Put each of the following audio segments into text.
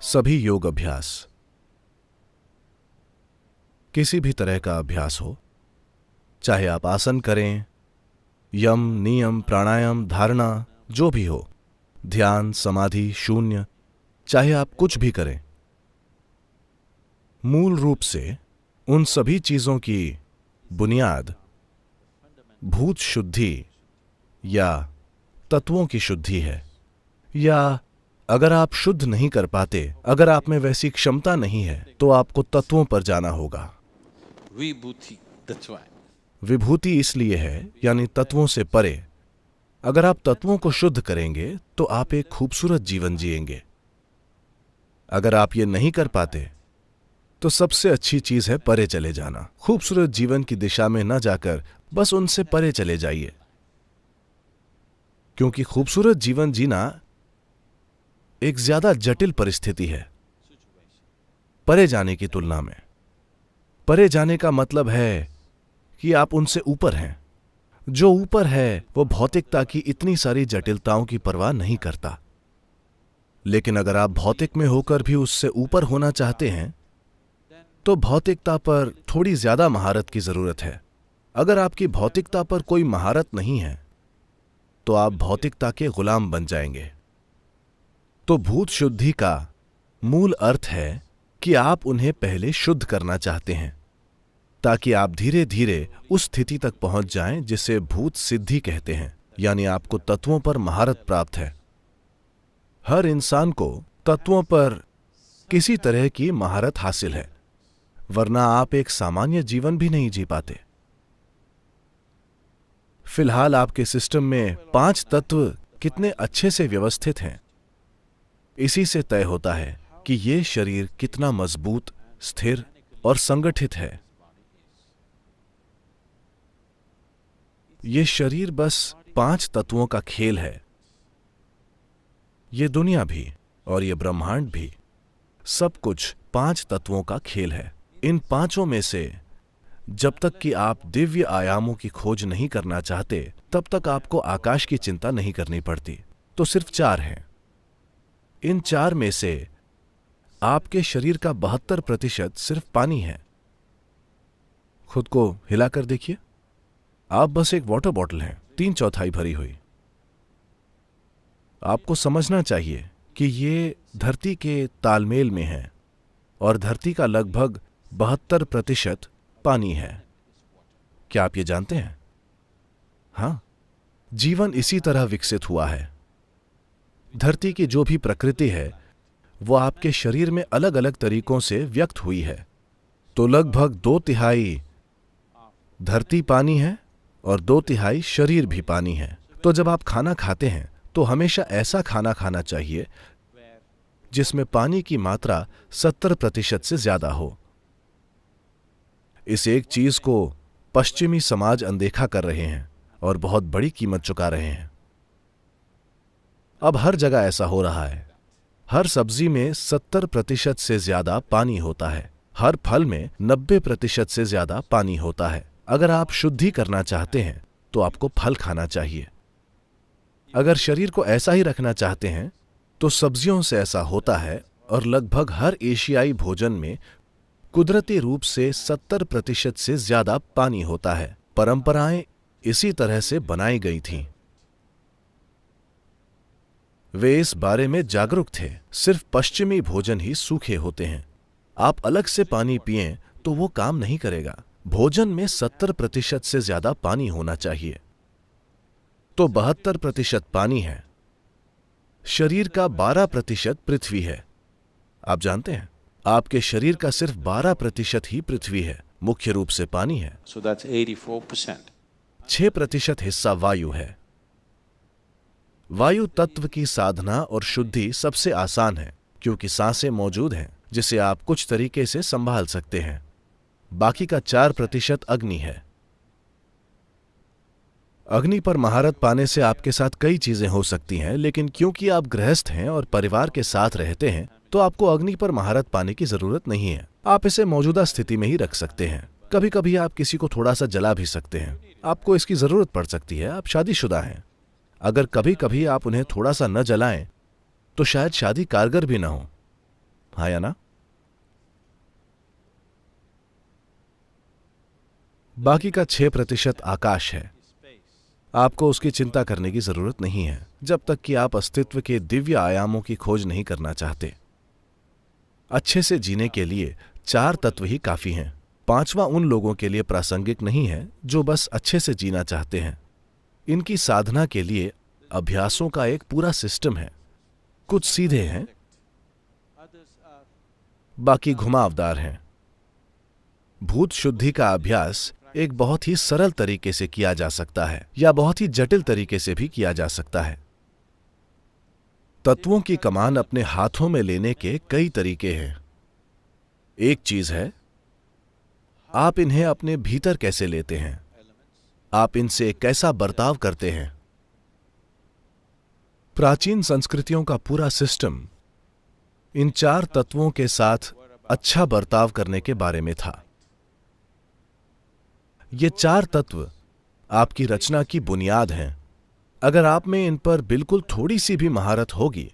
सभी योग अभ्यास, किसी भी तरह का अभ्यास हो, चाहे आप आसन करें, यम, नियम, प्राणायाम, धारणा, जो भी हो, ध्यान, समाधि, शून्य, चाहे आप कुछ भी करें, मूल रूप से उन सभी चीजों की बुनियाद भूत शुद्धि या तत्वों की शुद्धि है। या अगर आप शुद्ध नहीं कर पाते, अगर आप में वैसी क्षमता नहीं है, तो आपको तत्वों पर जाना होगा। विभूति, that's why. विभूति इसलिए है, यानी तत्वों से परे। अगर आप तत्वों को शुद्ध करेंगे तो आप एक खूबसूरत जीवन जिएंगे। अगर आप ये नहीं कर पाते तो सबसे अच्छी चीज है परे चले जाना। खूबसूरत जीवन की दिशा में न जाकर बस उनसे परे चले जाइए, क्योंकि खूबसूरत जीवन जीना एक ज्यादा जटिल परिस्थिति है परे जाने की तुलना में। परे जाने का मतलब है कि आप उनसे ऊपर हैं। जो ऊपर है वो भौतिकता की इतनी सारी जटिलताओं की परवाह नहीं करता। लेकिन अगर आप भौतिक में होकर भी उससे ऊपर होना चाहते हैं तो भौतिकता पर थोड़ी ज्यादा महारत की जरूरत है। अगर आपकी भौतिकता पर कोई महारत नहीं है तो आप भौतिकता के गुलाम बन जाएंगे। तो भूत शुद्धि का मूल अर्थ है कि आप उन्हें पहले शुद्ध करना चाहते हैं, ताकि आप धीरे धीरे उस स्थिति तक पहुंच जाएं जिसे भूत सिद्धि कहते हैं, यानी आपको तत्वों पर महारत प्राप्त है। हर इंसान को तत्वों पर किसी तरह की महारत हासिल है, वरना आप एक सामान्य जीवन भी नहीं जी पाते। फिलहाल आपके सिस्टम में 5 तत्व कितने अच्छे से व्यवस्थित हैं, इसी से तय होता है कि ये शरीर कितना मजबूत, स्थिर और संगठित है। ये शरीर बस 5 तत्वों का खेल है। ये दुनिया भी और ये ब्रह्मांड भी, सब कुछ 5 तत्वों का खेल है। इन 5 में से जब तक कि आप दिव्य आयामों की खोज नहीं करना चाहते, तब तक आपको आकाश की चिंता नहीं करनी पड़ती। तो सिर्फ 4 हैं। इन 4 में से आपके शरीर का 72% सिर्फ पानी है। खुद को हिलाकर देखिए, आप बस एक वाटर बॉटल हैं, 3/4 भरी हुई। आपको समझना चाहिए कि ये धरती के तालमेल में है और धरती का लगभग 72% पानी है। क्या आप ये जानते हैं? हां, जीवन इसी तरह विकसित हुआ है। धरती की जो भी प्रकृति है वो आपके शरीर में अलग अलग तरीकों से व्यक्त हुई है। तो लगभग 2/3 धरती पानी है और 2/3 शरीर भी पानी है। तो जब आप खाना खाते हैं तो हमेशा ऐसा खाना खाना चाहिए जिसमें पानी की मात्रा 70% से ज्यादा हो। इस एक चीज को पश्चिमी समाज अनदेखा कर रहे हैं और बहुत बड़ी कीमत चुका रहे हैं। अब हर जगह ऐसा हो रहा है। हर सब्जी में 70% से ज्यादा पानी होता है। हर फल में 90% से ज्यादा पानी होता है। अगर आप शुद्धि करना चाहते हैं तो आपको फल खाना चाहिए। अगर शरीर को ऐसा ही रखना चाहते हैं तो सब्जियों से ऐसा होता है, और लगभग हर एशियाई भोजन में कुदरती रूप से 70% से ज्यादा पानी होता है। परंपराएं इसी तरह से बनाई गई थीं। वे इस बारे में जागरूक थे। सिर्फ पश्चिमी भोजन ही सूखे होते हैं। आप अलग से पानी पिएं तो वो काम नहीं करेगा। भोजन में 70% से ज्यादा पानी होना चाहिए। तो 72% पानी है। शरीर का 12% पृथ्वी है। आप जानते हैं, आपके शरीर का सिर्फ 12% ही पृथ्वी है, मुख्य रूप से पानी है। So that's 84%. 6% हिस्सा वायु है। वायु तत्व की साधना और शुद्धि सबसे आसान है, क्योंकि सांसें मौजूद हैं जिसे आप कुछ तरीके से संभाल सकते हैं। बाकी का 4% अग्नि है। अग्नि पर महारत पाने से आपके साथ कई चीजें हो सकती हैं, लेकिन क्योंकि आप गृहस्थ हैं और परिवार के साथ रहते हैं तो आपको अग्नि पर महारत पाने की जरूरत नहीं है। आप इसे मौजूदा स्थिति में ही रख सकते हैं। कभी कभी आप किसी को थोड़ा सा जला भी सकते हैं। आपको इसकी जरूरत पड़ सकती है। आप शादीशुदा हैं। अगर कभी कभी आप उन्हें थोड़ा सा न जलाएं तो शायद शादी कारगर भी न हो। हाँ या ना? बाकी का 6% आकाश है। आपको उसकी चिंता करने की जरूरत नहीं है जब तक कि आप अस्तित्व के दिव्य आयामों की खोज नहीं करना चाहते। अच्छे से जीने के लिए 4 तत्व ही काफी हैं। 5वां उन लोगों के लिए प्रासंगिक नहीं है जो बस अच्छे से जीना चाहते हैं। इनकी साधना के लिए अभ्यासों का एक पूरा सिस्टम है। कुछ सीधे हैं, बाकी घुमावदार हैं। भूत शुद्धि का अभ्यास एक बहुत ही सरल तरीके से किया जा सकता है या बहुत ही जटिल तरीके से भी किया जा सकता है। तत्वों की कमान अपने हाथों में लेने के कई तरीके हैं। एक चीज है, आप इन्हें अपने भीतर कैसे लेते हैं, आप इनसे कैसा बर्ताव करते हैं। प्राचीन संस्कृतियों का पूरा सिस्टम इन 4 तत्वों के साथ अच्छा बर्ताव करने के बारे में था। ये 4 तत्व आपकी रचना की बुनियाद हैं। अगर आप में इन पर बिल्कुल थोड़ी सी भी महारत होगी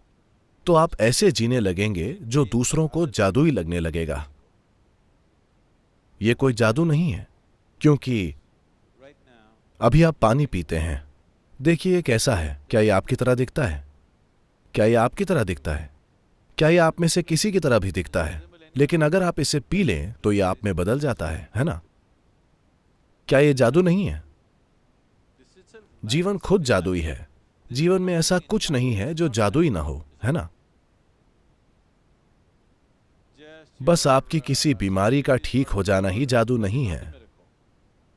तो आप ऐसे जीने लगेंगे जो दूसरों को जादुई लगने लगेगा। ये कोई जादू नहीं है, क्योंकि अभी आप पानी पीते हैं। देखिए ये कैसा है। क्या ये आपकी तरह दिखता है? क्या ये आपकी तरह दिखता है? क्या ये आप में से किसी की तरह भी दिखता है? लेकिन अगर आप इसे पी लें तो ये आप में बदल जाता है ना? क्या ये जादू नहीं है? जीवन खुद जादुई है। जीवन में ऐसा कुछ नहीं है जो जादुई ना हो, है ना? बस आपकी किसी बीमारी का ठीक हो जाना ही जादू नहीं है।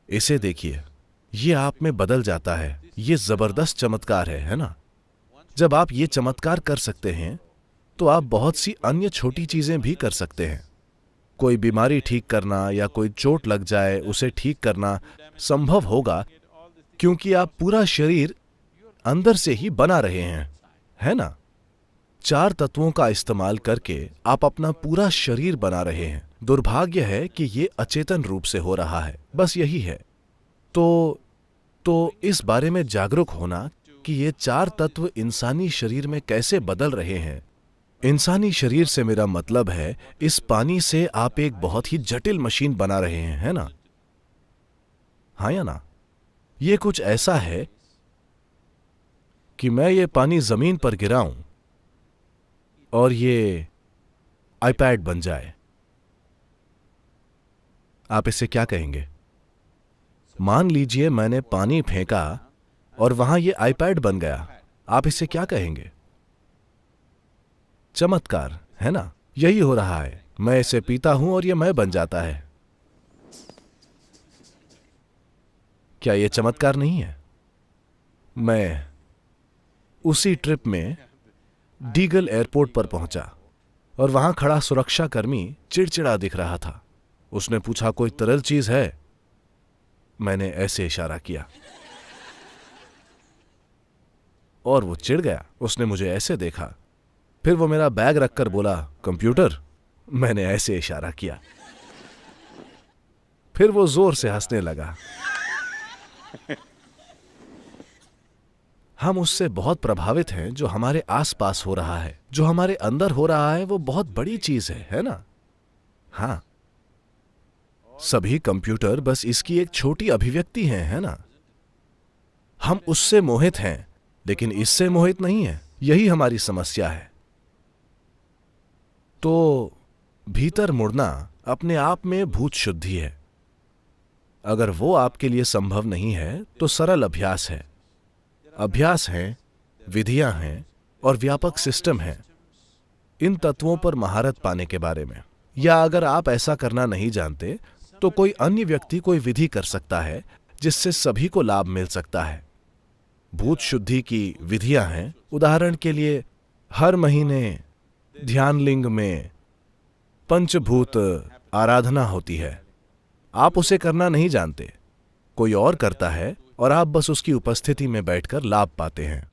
इसे देखिए, ये आप में बदल जाता है। ये जबरदस्त चमत्कार है ना? जब आप ये चमत्कार कर सकते हैं तो आप बहुत सी अन्य छोटी चीजें भी कर सकते हैं। कोई बीमारी ठीक करना या कोई चोट लग जाए उसे ठीक करना संभव होगा क्योंकि आप पूरा शरीर अंदर से ही बना रहे हैं, है ना? 4 तत्वों का इस्तेमाल करके आप अपना पूरा शरीर बना रहे हैं। दुर्भाग्य है कि ये अचेतन रूप से हो रहा है, बस यही है। तो इस बारे में जागरूक होना कि ये 4 तत्व इंसानी शरीर में कैसे बदल रहे हैं। इंसानी शरीर से मेरा मतलब है, इस पानी से आप एक बहुत ही जटिल मशीन बना रहे हैं, है ना? हाँ या ना? ये कुछ ऐसा है कि मैं ये पानी जमीन पर गिराऊं और ये आईपैड बन जाए। आप इसे क्या कहेंगे? मान लीजिए मैंने पानी फेंका और वहां ये आईपैड बन गया। आप इसे क्या कहेंगे? चमत्कार, है ना? यही हो रहा है। मैं इसे पीता हूं और यह मैं बन जाता है। क्या यह चमत्कार नहीं है? मैं उसी ट्रिप में डीगल एयरपोर्ट पर पहुंचा और वहां खड़ा सुरक्षाकर्मी चिड़चिड़ा दिख रहा था। उसने पूछा, कोई तरल चीज है? मैंने ऐसे इशारा किया और वो चिढ़ गया। उसने मुझे ऐसे देखा। फिर वो मेरा बैग रखकर बोला, कंप्यूटर? मैंने ऐसे इशारा किया। फिर वो जोर से हंसने लगा। हम उससे बहुत प्रभावित हैं। जो हमारे आसपास हो रहा है, जो हमारे अंदर हो रहा है, वो बहुत बड़ी चीज है ना? हाँ, सभी कंप्यूटर बस इसकी एक छोटी अभिव्यक्ति हैं, है ना? हम उससे मोहित हैं, लेकिन इससे मोहित नहीं है। यही हमारी समस्या है। तो भीतर मुड़ना अपने आप में भूत शुद्धि है। अगर वो आपके लिए संभव नहीं है तो सरल अभ्यास है। अभ्यास हैं, विधियां हैं और व्यापक सिस्टम है इन तत्वों पर महारत पाने के बारे में। या अगर आप ऐसा करना नहीं जानते तो कोई अन्य व्यक्ति कोई विधि कर सकता है जिससे सभी को लाभ मिल सकता है। भूत शुद्धि की विधियां हैं। उदाहरण के लिए, हर महीने ध्यानलिंग में पंचभूत आराधना होती है। आप उसे करना नहीं जानते, कोई और करता है और आप बस उसकी उपस्थिति में बैठकर लाभ पाते हैं।